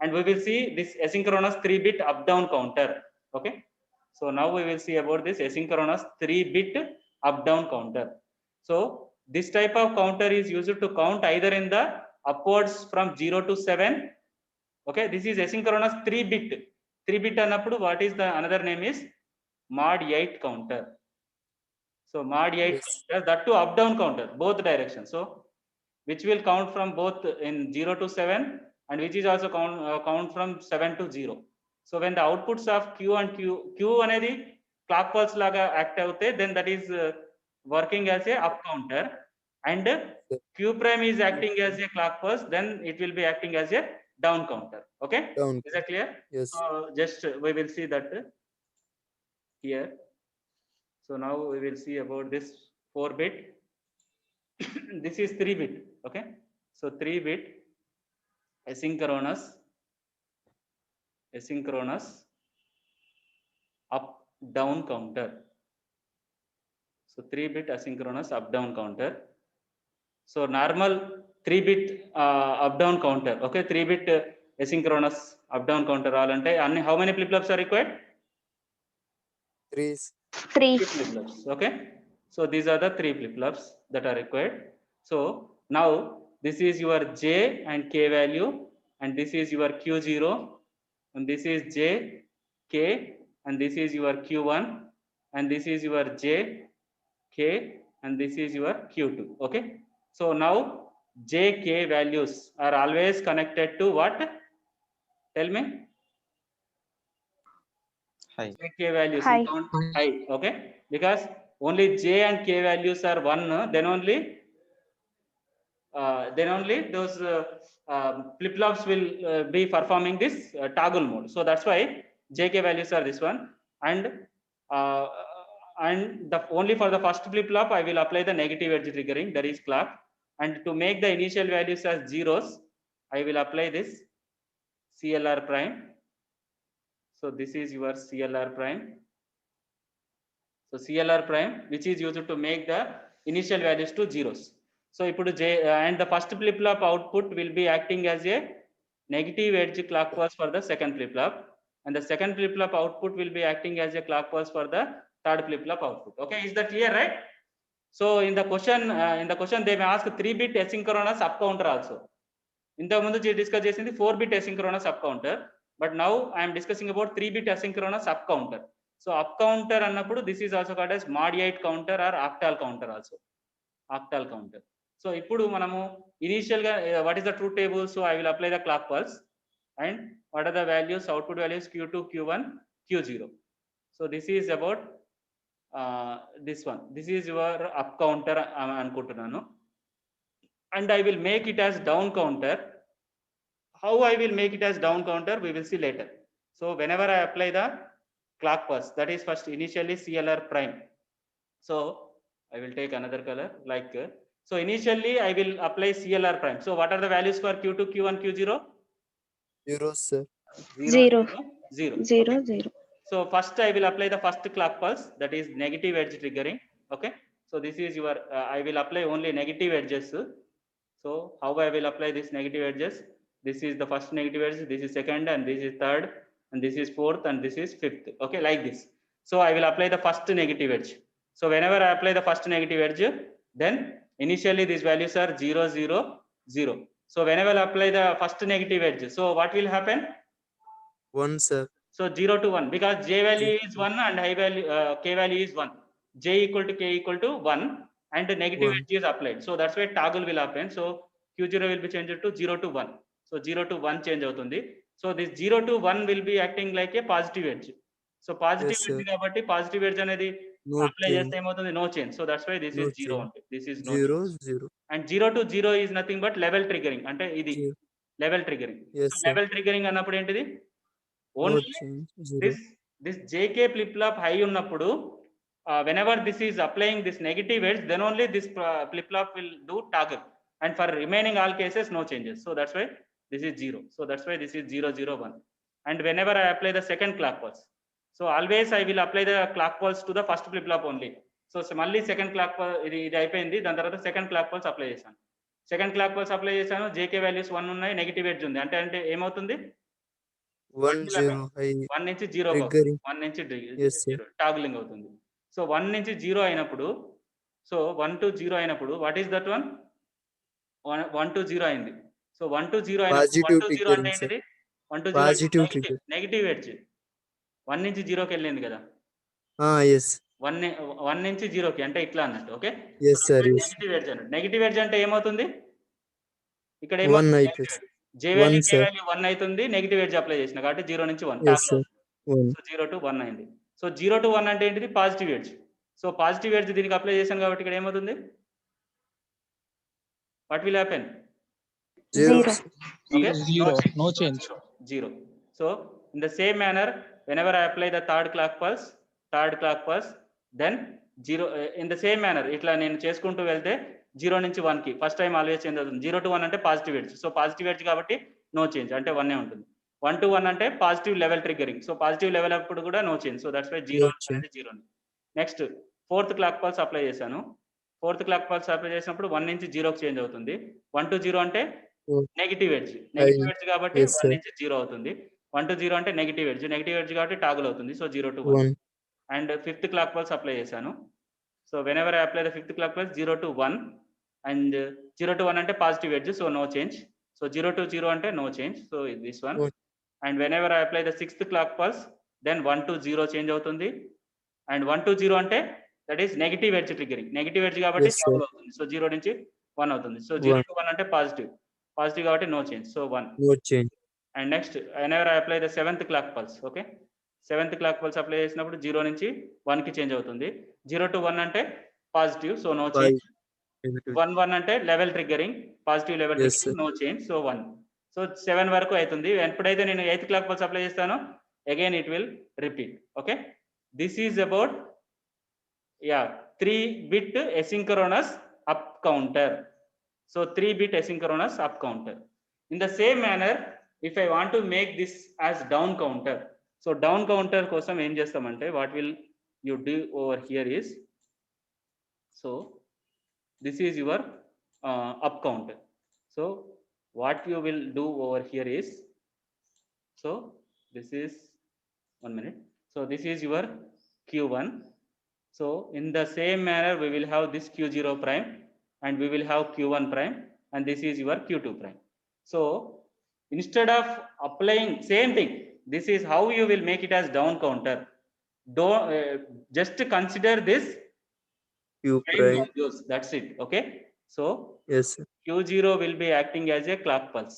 and we will see this asynchronous 3-bit up down counter. Okay, so now we will see about this asynchronous 3-bit up down counter. So this type of counter is used to count either in the upwards from 0 to 7. Okay, this is asynchronous 3-bit annappudu what is the another name is mod 8 counter. So mod 8 Yes. counter, that to up down counter, both directions. So which will count from both in 0 to 7 and which is also count from 7 to 0. So when the outputs of q and q anedi clock pulse laga act avute, then that is working as a up counter, and q prime is acting as a clock pulse, then it will be acting as a down counter. Okay, Down. is that clear? Yes. So just we will see that here. So now we will see about this 4-bit. This is 3-bit. Okay, so 3-bit asynchronous up down counter. So 3-bit asynchronous up down counter. So normal 3-bit up down counter. Okay, 3-bit asynchronous up down counter alante how many flip flops are required? 3. 3. 3 flip flops. Okay, so these are the 3 flip flops that are required. So now this is your j and k value, and this is your q0, and this is j k, and this is your q1, and this is your j k, and this is your q2. Okay, so now j k values are always connected to what? Tell me. High. J k values High. count high. Okay, because only j and k values are 1, then only those flip flops will be performing this toggle mode. So that's why jk values are this one, and uh, the only for the first flip flop I will apply the negative edge triggering, that is clock, and to make the initial values as zeros I will apply this CLR prime. So this is your CLR prime. So CLR prime, which is used to make the initial values to zeros. So ipudu and the first flip flop output will be acting as a negative edge clock pulse for the second flip flop, and the second flip flop output will be acting as a clock pulse for the third flip flop output. Okay, is that clear, right? So in the question they may ask 3-bit asynchronous up counter also. ఇంతకు ముందు discuss చేసింది 4-bit asynchronous up counter, but now I am discussing about 3-bit asynchronous up counter. So up counter annappudu this is also called as mod 8 counter or octal counter also. Octal counter. So ippudu manamu initial ga what is the truth table? So I will apply the clock pulse, and what are the values, output values q2, q1, q0. So this is about this one. This is your up counter anukuntunnanu, and I will make it as down counter. How I will make it as down counter we will see later. So whenever I apply the clock pulse, that is first initially CLR prime. So I will take another color like so initially I will apply CLR prime. So what are the values for q2, q1, q0? 0, sir. 0. 0. 0. Okay. 0. So first I will apply the first clock pulse, that is negative edge triggering. Okay, so this is your I will apply only negative edges. So how I will apply this negative edges? This is the first negative edge, this is second, and this is third, and this is fourth, and this is fifth. Okay, like this. So I will apply the first negative edge. So whenever I apply the first negative edge, then initially these values are 0, 0, 0. So whenever I apply the first negative edge, so what will happen? 1, sir. So 0 to 1, because j value is 1 and high value k value is 1. J equal to k equal to 1, and the negative 1. edge is applied. So that's why toggle will happen. So q0 will be changed to 0 to 1. So 0 to 1 change avutundi. So this 0 to 1 will be acting like a positive edge. So positive Yes, edge sir. kabatti positive edge anedi No apply change. chesthe emavuthundi, no change. So that's why this No is 0 change. only. This is no 0, change. 0. And 0 to 0 is nothing but level triggering. Ante idi 0. level triggering. Yes, So sir. level triggering annappudu entidi? No Only change. 0. this jk flip flop high unnappudu whenever this is applying this negative edge, then only this flip flop will do toggle, and for remaining all cases no changes. So that's why this is 0. So that's why this is 0, 0, 1. And whenever I apply the second clock pulse, so always I will apply the clock pulse to the first flip flop only. So మళ్ళీ second clock ఇది అయిపోయింది, దాని తర్వాత second clock pulse apply చేశాను. Second clock pulse apply చేశాను, JK values 1 ఉన్నాయి, negative edge ఉంది, అంటే ఏమవుతుంది? 1 0 high 1 నుంచి 0 triggering. 1 నుంచి Yes, sir. 0 టాగులింగ్ అవుతుంది. సో 1 నుంచి 0 అయినప్పుడు, సో 1 to 0 అయినప్పుడు what is that one? 1 to 0 అయింది. సో 1 to 0 అయినప్పుడు 1 Positive to 0 అంటే triggering, sir. ఏంటిది? 1 to 0 అంటే Positive trigger. Negative edge. 1 నుంచి 0కి వెళ్ళింది కదా. Yes. 1 నుంచి 0కి అంటే ఇట్లా అన్నట్టు. Okay. Yes, sir. Yes. Negative edge అన్నట్టు. నెగటివ్ ఎడ్జ్ అంటే ఏమవుతుంది? ఇక్కడ 1 ఏమవుతుంది? అయిపోయింది. J value 1, K sir. Value 1 అవుతుంది. నెగటివ్ ఎడ్జ్ అప్లై చేసిన కాబట్టి 0 నుంచి 1 Yes, sir. 1. సో 0 to 1 అయింది. సో 0 to 1 అంటే ఏంటిది? Positive edge. So positive edge దీనికి అప్లై చేశాను కాబట్టి ఇక్కడ ఏమవుతుంది? What will happen? 0. Okay? Zero. No change. Zero. So in the same manner, whenever I apply the third clock pulse, then 0 in the same manner ఇట్లా నేను చేసుకుంటూ వెళ్తే 0 నుంచి 1 కి ఫస్ట్ టైం ఆల్వేస్ చేంజ్ అవుతుంది. 0 to 1 అంటే positive edge. So positive edge కాబట్టి no change అంటే 1 ఉంటుంది. 1 to 1 అంటే positive level triggering. So positive level అప్పుడు కూడా no change. So that's why 0 అనేది 0. Next fourth clock pulse apply చేశాను. ఫోర్త్ క్లాక్ పల్స్ అప్లై చేసినప్పుడు 1 నుంచి 0కి చేంజ్ అవుతుంది. 1 to 0 అంటే నెగటివ్ ఎడ్జ్. నెగటివ్ ఎడ్జ్ కాబట్టి Yes, 1 sir. నుంచి 0 అవుతుంది. 1 to 0 అంటే నెగటివ్ ఎడ్జ్. నెగటివ్ ఎడ్జ్ కాబట్టి టాగుల్ అవుతుంది. So 0 to 1. 1. And fifth clock pulse apply చేశాను. So whenever I apply the fifth clock pulse 0 to 1 and 0 to 1 అంటే positive edge. So no change. So 0 to 0 అంటే no change. So this one. Okay. And whenever I apply the sixth clock pulse then 1 to 0 change అవుతుంది. And 1 to 0 అంటే that is negative edge triggering. Negative edge కాబట్టి Yes, sir. Toggle అవుతుంది. So 0 నుంచి 1 అవుతుంది. So 0 1. to 1 అంటే positive కాబట్టి no change. So 1. No change. And next whenever I apply the seventh clock pulse. Okay. Seventh clock pulse apply చేసినప్పుడు 0 నుంచి 1 కి change అవుతుంది. 0 to 1 అంటే పాజిటివ్. So no change. 1 1 అంటే level triggering. Positive level Yes, triggering. No change. So 1. So 7 వరకు అవుతుంది. ఎప్పుడైతే నేను 8th క్లాక్ పల్స్ అప్లై చేస్తానో again it will repeat. Okay. This is about 3-bit asynchronous up counter. So 3-bit asynchronous up counter. In the same manner, if I want to make this as down counter, so down counter కోసం ఏం చేస్తామంటే what will you do over here is, so this is your up counter. So what you will do over here is, so this is 1 minute. So this is your Q1. So in the same manner we will have this Q0 prime and we will have Q1 prime and this is your Q2 prime. So instead of applying same thing, this is how you will make it as down counter. Just consider this Q prime. values, that's it. Okay. So Yes, sir. Q0 will be acting as a clock pulse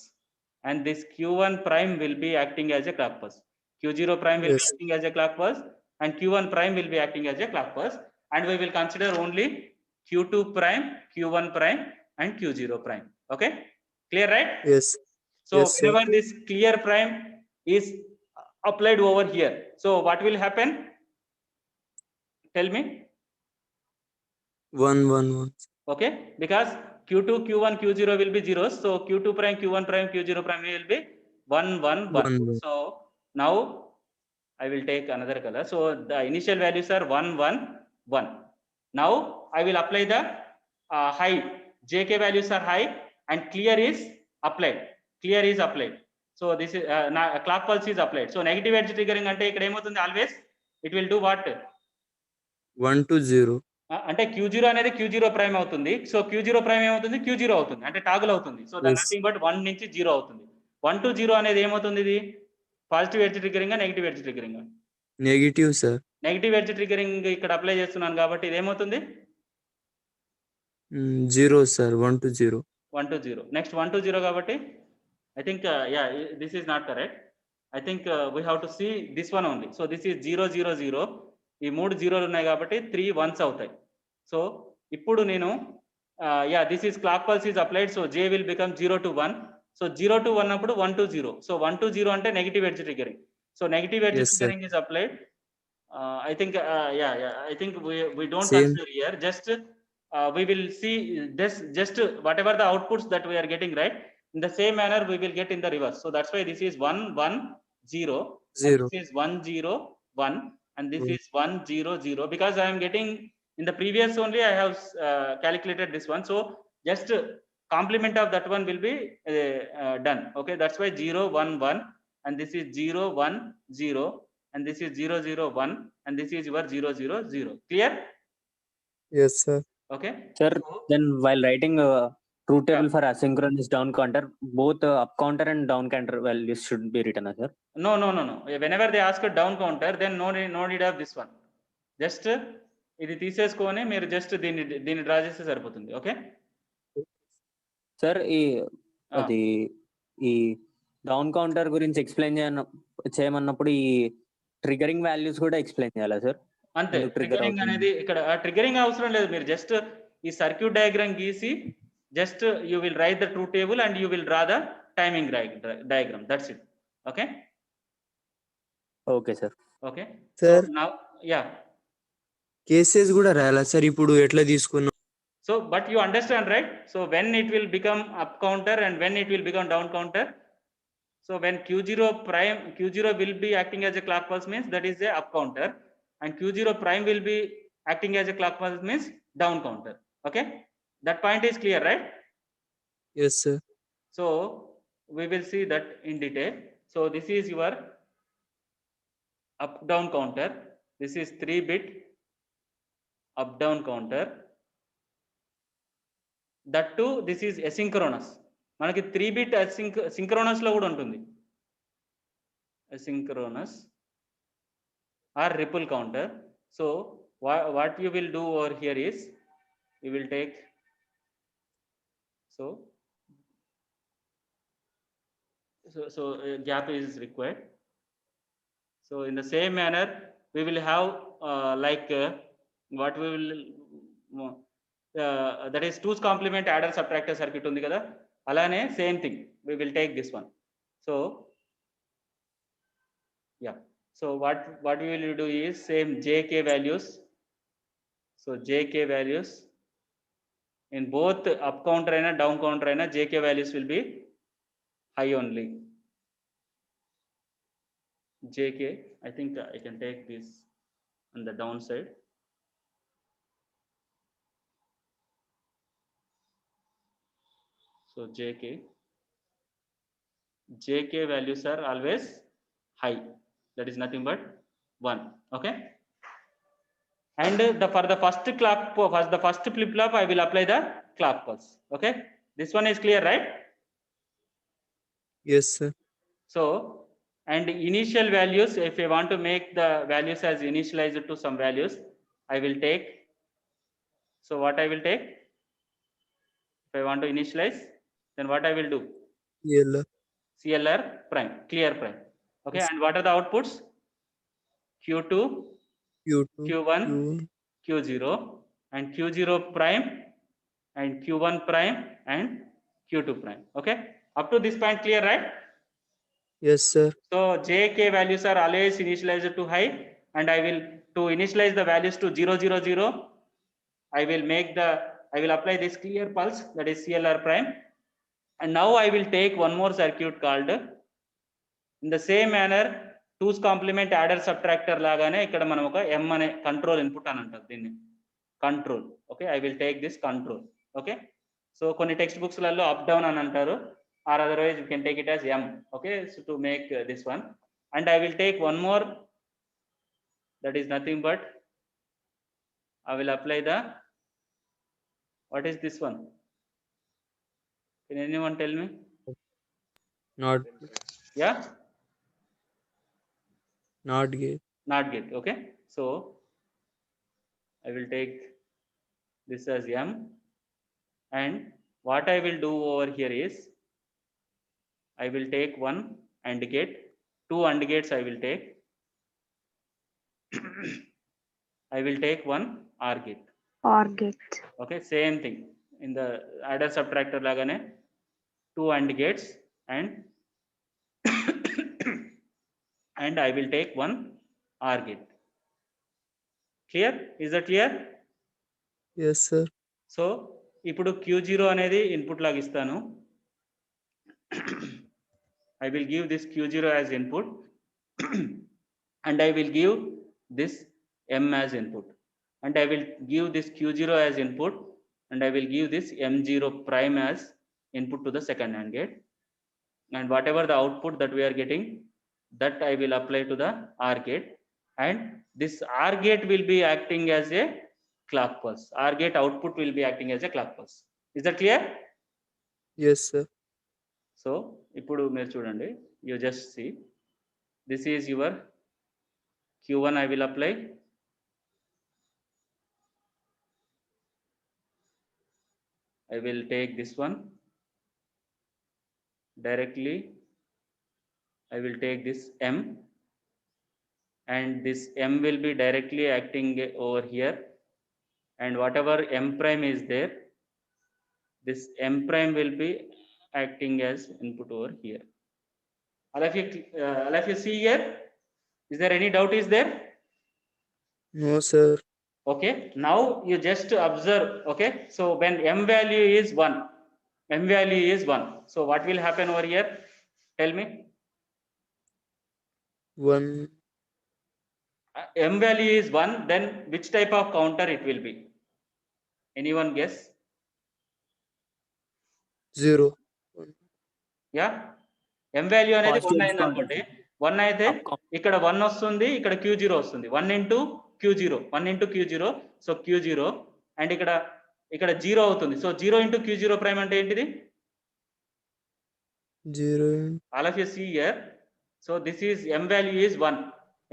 and this Q1 prime will be acting as a clock pulse. Q0 prime will Yes. be acting as a clock pulse and Q1 prime will be acting as a clock pulse, and we will consider only Q2 prime, Q1 prime and Q0 prime. Okay, clear, right? Yes. So Yes, sir. whenever this clear prime is applied over here, so what will happen? Tell me. 1 1 1. Okay, because Q2 Q1 Q0 will be zeros, so Q2 prime Q1 prime Q0 prime will be 1 1 1. 1 1. So now I will take another color. So the initial values are 1 1 1. Now I will apply the high. JK values are high and clear is applied. Clear is applied. So this is clock pulse is applied. So negative edge triggering ante ikkada em always it will do what? 1 to 0. అంటే Q0 అనేది Q0 prime అవుతుంది. So Q0 prime ఏమవుతుంది? Q0 అవుతుంది. అంటే toggle అవుతుంది. So that nothing but 1 నుంచి 0 అవుతుంది. 1 to 0 అనేది ఏమవుతుంది? ఇది positive edge triggering negative edge triggering? Negative, sir. Negative edge triggering ఇక్కడ అప్లై చేస్తున్నాను కాబట్టి ఇది ఏమవుతుంది? 0, sir. 1 to 0. 1 to 0. Next 1 to 0 కాబట్టి I think this is not correct. I think we have to see this one only. So this is 0 0 0. ఈ 3 జీరోలు ఉన్నాయి కాబట్టి 3 1s అవుతాయి. సో ఇప్పుడు నేను this is clock pulse is applied. So J will become 0 to 1. So 0 to 1 అప్పుడు 1 to 0. So 1 to 0 అంటే negative edge triggering. So negative edge triggering is applied. I think I think we don't consider here. Just we will see this, just whatever the outputs that we are getting, right, in the same manner we will get in the reverse. So that's why this is 1 1 0, 0. this is 1 0 1 and this is 1 0 0, because I am getting in the previous only I have calculated this one. So just complement of that one will be done. Okay, that's why 0 1 1 and this is 0 1 0, and this is 0 0 1, and this is your 0 0 0. Clear? Yes, sir. Okay. Sir, So, then while writing a truth table Yeah. for asynchronous down counter, both up counter and down counter values should be written, sir. no. Whenever they ask a down counter, then no need of this one. Just ఇది తీసేసుకొని మీరు just దీన్ని draw చేస్తే సరిపోతుంది. Okay sir అది ఈ down counter గురించి explain చేయమన్నప్పుడు ఈ ట్రిగరింగ్ వాల్యూస్ కూడా ఎక్స్ప్లెయిన్ చేయాలా సార్? అంతే. ట్రిగరింగ్ అనేది ఇక్కడ ట్రిగరింగ్ అవసరం లేదు. మీరు జస్ట్ ఈ సర్క్యూట్ డయాగ్రామ్ గీసి just you will write the truth table and you will draw the timing diagram. That's it. Okay okay sir. Okay sir now yeah cases కూడా రాయాలా సార్ ఇప్పుడు ఎట్లా తీసుకున్నాం? So, but you understand, right? So when it will become up counter and when it will become down counter. So when Q0 will be acting as a clock pulse means that is a up counter, and Q0 prime will be acting as a clock pulse means down counter. Okay, that point is clear, right? Yes, sir. So we will see that in detail. So this is your up down counter. This is 3-bit up down counter. That too, this is asynchronous. మనకి 3-bit synchronous లో కూడా ఉంటుంది. Asynchronous or ripple counter. So what you will do over here is you will take so gap is required. So in the same manner we will have what we will that is 2's complement adder subtractor circuit undi kada, alane same thing we will take this one. So yeah, so what we will do is same jk values. So jk values in both up counter and down counter and jk values will be high only. jk, I think I can take this on the downside. So jk values are always high, that is nothing but 1. Okay, and for the first flip flop I will apply the clock pulse. Okay, this one is clear, right? Yes, sir. So and initial values, if I want to make the values as initialized to some values, I will take, so what I will take, if I want to initialize, then what I will do? CLR prime, clear prime. Okay, yes. And what are the outputs? Q2, Q1, Q0, and Q0 prime, and Q1 prime, and Q2 prime. Okay, up to this point clear, right? Yes, sir. So jk values are always initialized to high, and I will to initialize the values to 0 0 0, I will apply this clear pulse, that is CLR prime. And now I will take one more circuit called in the same manner 2's complement adder subtractor lagane ikkada manam oka m ane control input ani antaru dinni control. Okay, I will take this control. Okay, so konni textbooks lallo up down ani antaru, or otherwise you can take it as m. Okay, so to make this one, and I will take one more, that is nothing but I will apply the, what is this one? Can anyone tell me? Not gate. Okay, so I will take this as m, and what I will do over here is I will take one AND gate, 2 AND gates I will take. I will take one OR gate. Okay, same thing in the adder subtractor lagane 2 AND gates, and and I will take one OR gate. Clear? Is that clear? Yes, sir. So ipudu Q0 anedi input laga istanu. I will give this Q0 as input and I will give this M as input, and I will give this Q0 as input, and I will give this M0 prime as input to the second AND gate, and whatever the output that we are getting, that I will apply to the OR gate, and this OR gate will be acting as a clock pulse. OR gate output will be acting as a clock pulse. Is that clear? yes sir. So ఇప్పుడు మీరు చూడండి, you just see, this is your Q1 I will apply. I will take this one directly. I will take this M, and this M will be directly acting over here, and whatever M prime is there, this M prime will be acting as input over here. All of you see here? Is there any doubt is there? No sir. Okay, now you just observe. Okay, so when M value is 1, M value is 1, so what will happen over here? Tell me. 1 M value is 1, then which type of counter it will be? Anyone guess? 0 Yeah, M value అనేది Positive 1 అయింది అనుకోండి, 1 అయితే Up ఇక్కడ 1 వస్తుంది, ఇక్కడ Q0 వస్తుంది, 1 into Q0, 1 into Q0, so Q0, and ఇక్కడ 0 అవుతుంది, సో 0 into Q0 prime అంటే ఏంటిది? 0 All of you see here, so this is M value is 1,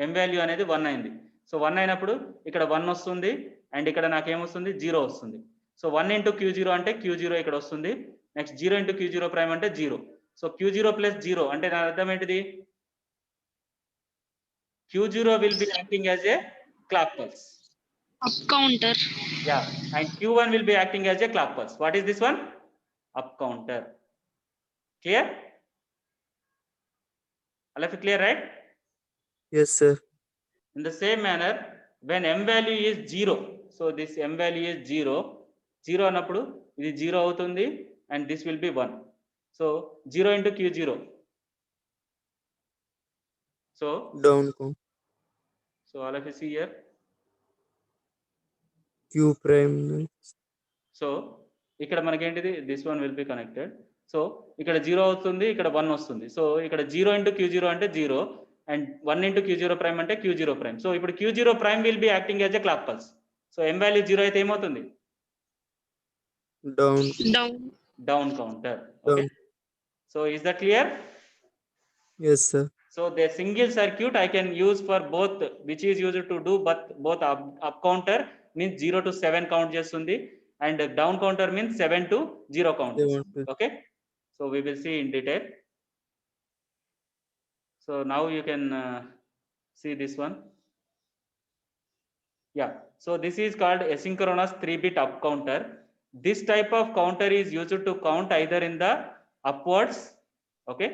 M value అనేది 1 అయింది, సో 1 అయినప్పుడు ఇక్కడ 1 వస్తుంది, అండ్ ఇక్కడ నాకేమొస్తుంది? 0 వస్తుంది, సో 1 into Q0 అంటే Q0 ఇక్కడ వస్తుంది, నెక్స్ట్ 0 into Q0 prime అంటే 0, సో Q0 plus 0 అంటే దాని అర్థం ఏంటిది? Q0 will be acting as a clock pulse. Up counter. Yeah, and Q1 will be acting as a clock pulse. What is this one? Up counter. Clear? All of you clear, right? yes sir. In the same manner, when M value is 0, so this M value is 0, 0 అన్నప్పుడు ఇది 0 అవుతుంది, and this will be 1. So 0 into Q0. So Down count all of you see here. Q prime so ఇక్కడ మనకేంటిది? This one will be connected, so ఇక్కడ 0 అవుతుంది, ఇక్కడ 1 వస్తుంది, so ఇక్కడ 0 into Q0 అంటే 0, అండ్ 1 into Q0 prime అంటే Q0 prime. So ఇప్పుడు Q0 prime will be acting as a clock pulse. So M value 0 అయితే ఏమవుతుంది? down Down counter. Okay, so is that clear? yes sir. So the single circuit I can use for both, which is used to do both up counter means 0 to 7 count చేస్తుంది, and down counter means 7 to 0 count. Okay, so we will see in detail. So now you can see this one. Yeah, so this is called asynchronous 3-bit up counter. This type of counter is used to count either in the upwards. Okay,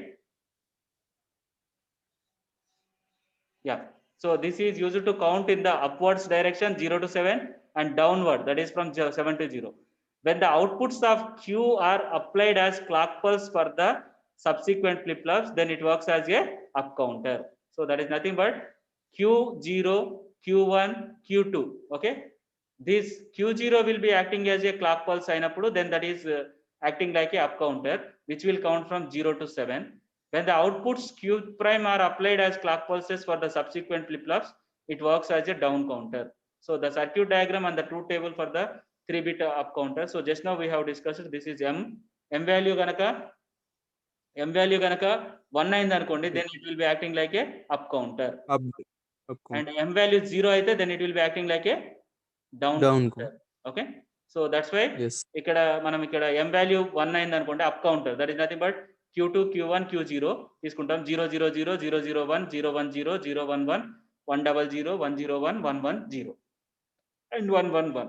yeah, so this is used to count in the upwards direction 0 to 7, and downward, that is from 7 to 0. When the outputs of Q are applied as clock pulse for the subsequent flip-flops, then it works as a up counter. So that is nothing but Q0, Q1, Q2. Okay, this Q0 will be acting as a clock pulse అయినప్పుడు, then that is acting like a up counter, which will count from 0 to 7. When the outputs Q prime are applied as clock pulses for the subsequent flip-flops, it works as a down counter. So the circuit diagram and the truth table for the 3-bit up counter. So just now we have discussed, this is M value ganaka 1 అయింది అనుకోండి, then it will be acting like a up counter. Up count. And M value 0 అయితే then it will be acting like a down counter. Okay, so that's why yes ఇక్కడ మనం ఇక్కడ M value 1 అయింది అనుకోండి, up counter, that is nothing but Q2, Q1, Q0 తీసుకుంటాం, 0 0 0 0 0 1 0 1 0 0 1 1 1 0 0 1 0 1 1 1 0 and 1 1 1,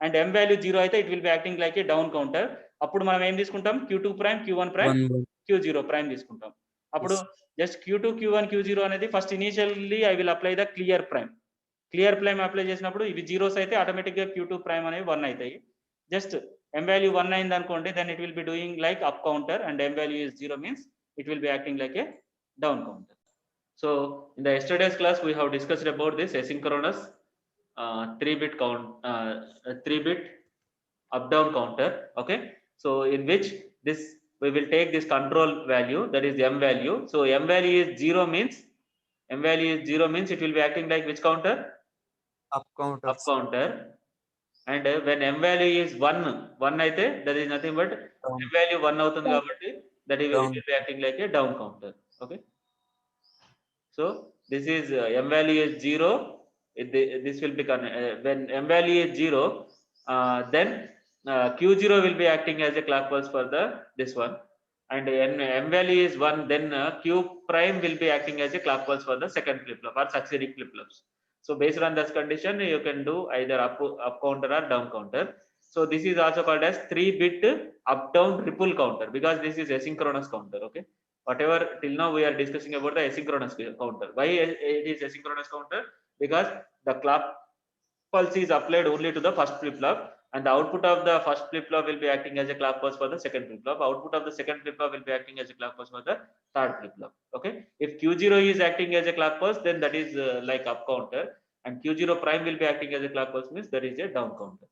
and M value 0 అయితే it will be acting like a down counter. అప్పుడు మనం ఏం తీసుకుంటాం? Q2 prime, Q1 prime, 1 Q0 prime తీసుకుంటాం. అప్పుడు జస్ట్ Q2, Q1, Q0 అనేది first initially I will apply the clear prime apply చేసినప్పుడు ఇవి జీరోస్ అయితే ఆటోమేటిక్ గా Q2 prime అనేవి 1 అవుతాయి. జస్ట్ M value 1 అయింది అనుకోండి, then it will be doing like up counter, and M value is 0 means it will be acting like a down counter. So in the yesterday's class we have discussed about this asynchronous 3-bit count, 3-bit up down counter. Okay, so in which this we will take this control value, that is M value. So M value is 0 means M value is 0 means it will be acting like which counter? Up counter. Up counter. And when M value is 1 అయితే that is nothing but Down. M value 1 అవుతుంది కాబట్టి that it Down. will be acting like a down counter. Okay. So this is M value is 0. This will be when M value is 0, then Q0 will be acting as a clock pulse for the this one, and M value is 1, then Q prime will be acting as a clock pulse for the second flip flop or succeeding flip flops. So based on this condition, you can do either up counter or down counter. So this is also called as 3-bit up down ripple counter because this is asynchronous counter. Okay. Whatever till now we are discussing about the asynchronous counter. Why it is asynchronous counter? Because the clock pulse is applied only to the first flip flop, and the output of the first flip flop will be acting as a clock pulse for the second flip flop. Output of the second flip flop will be acting as a clock pulse for the third flip flop. Okay. If Q0 is acting as a clock pulse, then that is like up counter, and Q0 prime will be acting as a clock pulse means that is a down counter.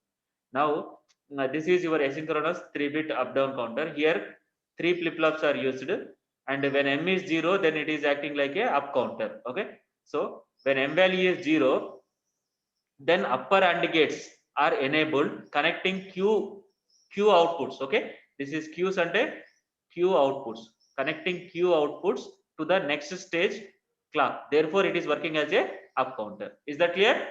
Now this is your asynchronous 3-bit up down counter. Here 3 flip flops are used, and when M is 0, then it is acting like a up counter. Okay. So when M value is 0, then upper AND gates are enabled connecting Q outputs. Okay. This is Qs and Q outputs, connecting Q outputs to the next stage clock. Therefore it is working as a up counter. Is that clear?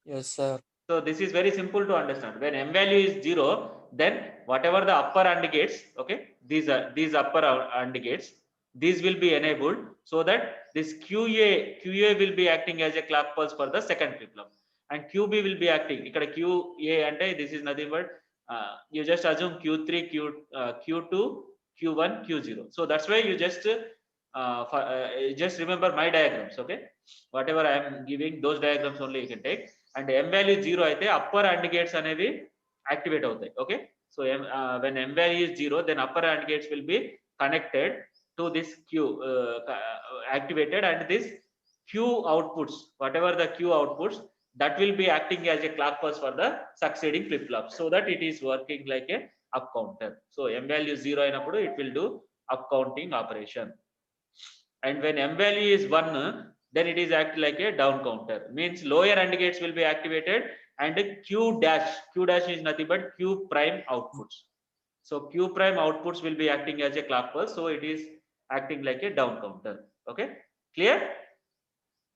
Yes, sir. So this is very simple to understand. When M value is 0, then whatever the upper AND gates, okay, these upper AND gates, these will be enabled so that this QA will be acting as a clock pulse for the second flip flop, and QB will be acting. Ikkada QA ante this is nothing but you just assume Q3, Q2, Q1, Q0. So that's why you just remember my diagrams. Okay, whatever I am giving, those diagrams only you can take. And M value 0 అయితే upper AND gates అనేవి activate అవుతాయి. Okay. So when M value is 0, then upper AND gates will be connected to this Q activated, and this Q outputs, whatever the Q outputs, that will be acting as a clock pulse for the succeeding flip flop, so that it is working like a up counter. So M value 0 అయినప్పుడు it will do up counting operation, and when M value is 1, then it is act like a down counter, means lower AND gates will be activated, and Q dash is nothing but Q prime outputs. So Q prime outputs will be acting as a clock pulse, so it is acting like a down counter. Okay, clear?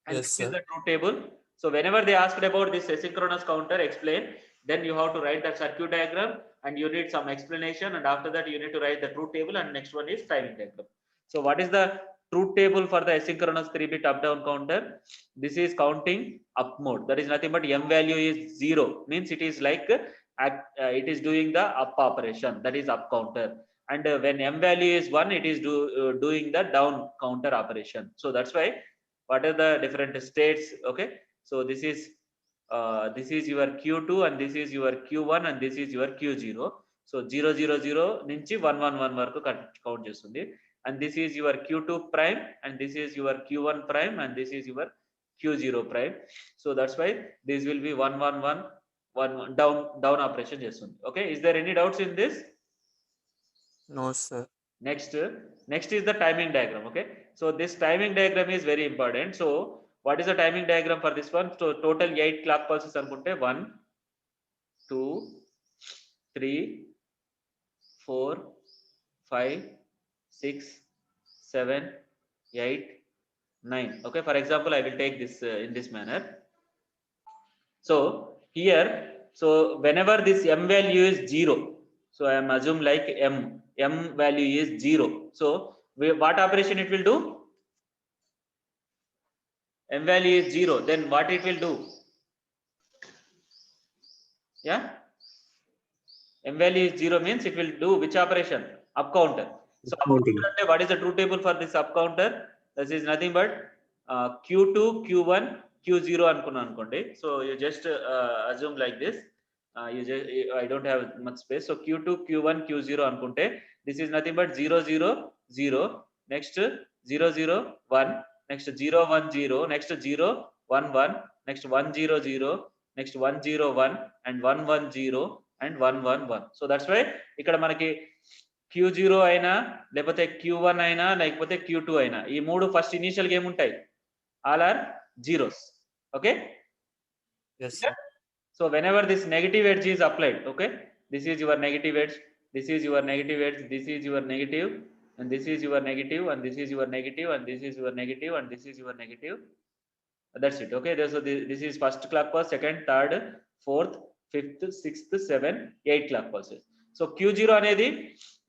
And Yes, this sir. is the truth table. So whenever they asked about this asynchronous counter, explain, then you have to write that circuit diagram, and you need some explanation, and after that you need to write the truth table, and next one is timing diagram. So what is the truth table for the asynchronous 3-bit up down counter? This is counting up mode. That is nothing but M value is 0, means it is like it is doing the up operation, that is up counter, and when M value is 1, it is doing the down counter operation. So that's why what are the different states? Okay, so this is your Q2, and this is your Q1, and this is your Q0. So 0 0 0 నుంచి 1 1 1 వరకు count చేస్తుంది, and this is your Q2 prime, and this is your Q1 prime, and this is your Q0 prime. So that's why this will be 1 1 1 1 down operation చేస్తుంది. Okay, is there any doubts in this? No, sir. Next is the timing diagram. Okay, so this timing diagram is very important. So what is the timing diagram for this one? So total 8 clock pulses anukunte 1 2 3 4 5 6 7 8 9. Okay, for example I will take this in this manner. So here, so whenever this M value is 0, so I am assume like M value is 0, so what operation it will do? M value is 0, then what it will do? Yeah, M value is 0 means it will do which operation? Up counter. So up counter, what is the truth table for this up counter? This is nothing but Q2 Q1 Q0 anukondi. So you just assume like this. I don't have much space, so Q2 Q1 Q0 anukunte, this is nothing but 0 0 0, next 0 0 1, next 0 1 0, next 0 1 1, next 1 0 0, next 1 0 1, and 1 1 0, and 1 1 1. So that's why ikkada manaki Q0 అయినా లేకపోతే Q1 అయినా లేకపోతే Q2 అయినా ఈ మూడు first initial గా ఏముంటాయి all are zeros okay Yes, sir. so whenever this negative edge is applied okay this is your negative edge this is your negative edge this is your negative and this is your negative and this is your negative and this is your negative and this is your negative that's it okay so this is first clock pulse second third fourth fifth sixth seventh 8 clock pulses so Q0 అనేది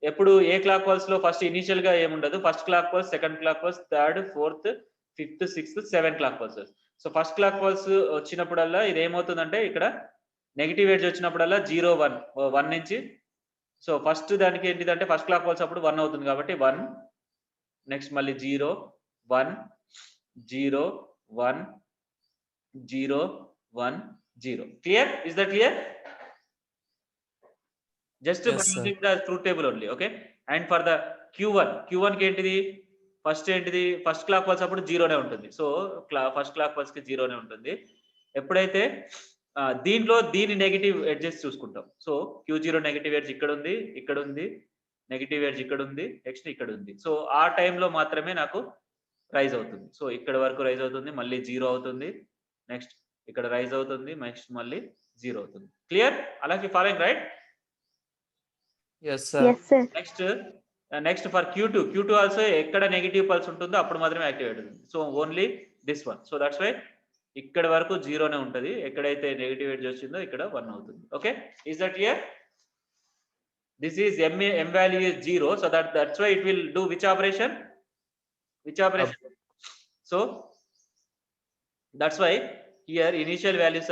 ఎప్పుడు a clock pulse లో first initial గా ఏముండదు first clock pulse second clock pulse third fourth fifth sixth 7 clock pulses so first clock pulse వచ్చినప్పుడల్లా ఇది ఏమవుతుందంటే ఇక్కడ negative edge వచ్చినప్పుడల్లా 0 1 1 నుంచి సో ఫస్ట్ దానికి ఏంటిదంటే ఫస్ట్ క్లాక్ పల్స్ అప్పుడు 1 అవుతుంది కాబట్టి 1 నెక్స్ట్ మళ్ళీ 0 1 0 1 0 1 0 clear is that clear just Yes, by sir. using the truth table only okay and for the q1 కి ఏంటిది ఫస్ట్ ఏంటిది ఫస్ట్ క్లాక్ పల్స్ అప్పుడు 0 నే ఉంటుంది సో ఫస్ట్ క్లాక్ పల్స్ కి 0 నే ఉంటుంది ఎప్పుడైతే దీంట్లో దీని నెగటివ్ ఎడ్జెస్ చూసుకుంటాం సో Q0 నెగటివ్ ఎడ్జ్ ఇక్కడ ఉంది నెగటివ్ ఎడ్జ్ ఇక్కడ ఉంది నెక్స్ట్ ఇక్కడ ఉంది సో ఆ టైంలో మాత్రమే నాకు రైజ్ అవుతుంది సో ఇక్కడ వరకు రైజ్ అవుతుంది మళ్ళీ 0 అవుతుంది నెక్స్ట్ ఇక్కడ రైజ్ అవుతుంది నెక్స్ట్ మళ్ళీ 0 అవుతుంది క్లియర్ అలాగే following right Yes, sir. Yes, sir. Next for Q2 also ఎక్కడ నెగటివ్ పల్స్ ఉంటుందో అప్పుడు మాత్రమే యాక్టివేట్ అవుతుంది so only this one so that's why ఇక్కడ వరకు 0 నే ఉంటుంది ఎక్కడైతే నెగటివ్ ఎడ్జ్ వచ్చిందో ఇక్కడ 1 అవుతుంది okay is that clear this is m value is 0 so that's why it will do which operation so that's why here initial values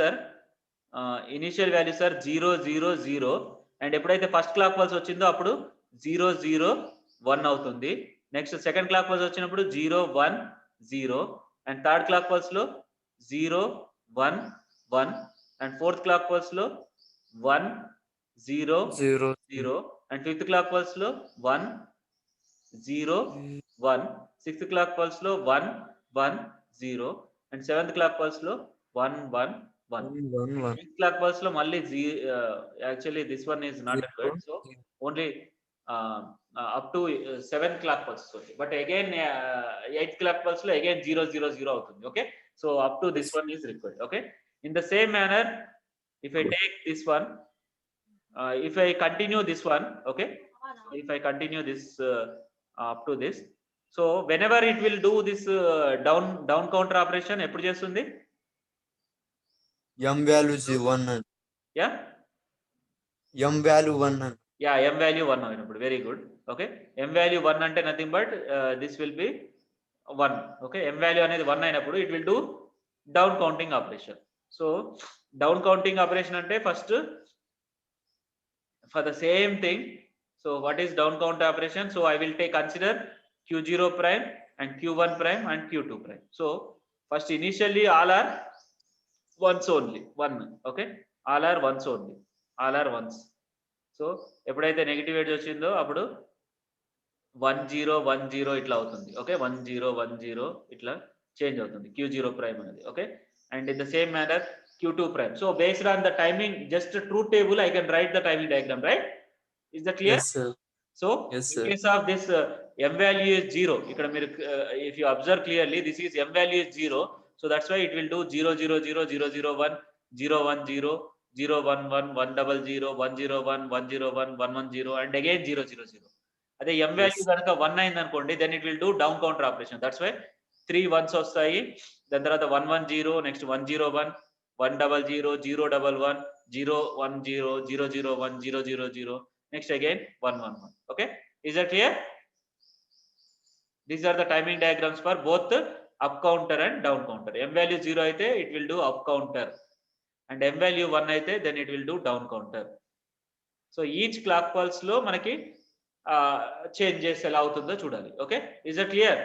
are 0 0 0 and ఎప్పుడైతే first clock pulse వచ్చిందో అప్పుడు 0 0 1 అవుతుంది నెక్స్ట్ సెకండ్ క్లాక్ పల్స్ వచ్చినప్పుడు 0 1 0 and third clock pulse లో 0 1 1 and fourth clock pulse లో 1 0 0 0 and fifth clock pulse లో 1 0 1 sixth clock pulse లో 1 1 0 and seventh clock pulse లో 1 1 1 1 1 Sixth clock pulse lo malli actually this one is not required so only up to 7 clock pulse but again 8th clock pulse lo again 0 0 0 avutundi okay so up to this one is required okay in the same manner if I take this one if I continue this one okay if I continue this up to this so whenever it will do this down counter operation eppudu chestundi m value is 1 yeah m value 1 yeah m value 1 అయినప్పుడు very good okay m value 1 అంటే nothing but this will be 1 okay m value అనేది 1 అయినప్పుడు it will do down counting operation so down counting operation అంటే first for the same thing so what is down count operation so I will take consider Q0 prime and Q1 prime and Q2 prime so first initially all are ones only 1 okay all are ones only all are ones so ఎప్పుడైతే negative edge వచ్చిందో అప్పుడు 1 0 1 0 ఇట్లా అవుతుంది okay 1 0 1 0 ఇట్లా change అవుతుంది Q0 prime అనేది okay and in the same manner Q2 prime so based on the timing just truth table I can write the timing diagram right is that clear yes sir so Yes, in sir. case of this m value is 0 ఇక్కడ మీరు if you observe clearly this is m value is 0 so that's why it will do 0 0 0 0 0 1 0 1 0 0 1 1 1 double 0 1 0 1 1 0 1 1 1 0 and again 0 0 0 అదే m value కనుక 1 అయింది అనుకోండి then it will do down counter operation that's why 3 ones వస్తాయి దాని తర్వాత 1 1 0 next 1 0 1 1 double 0 0 double 1 0 1 0 0 0 1 0 0 0 next again 1 1 1 okay is that clear these are the timing diagrams for both up counter and down counter m value 0 అయితే it will do up counter and m value 1 అయితే then it will do down counter so each clock pulse లో మనకి change చేసి ఎలా అవుతుందో చూడాలి okay is that clear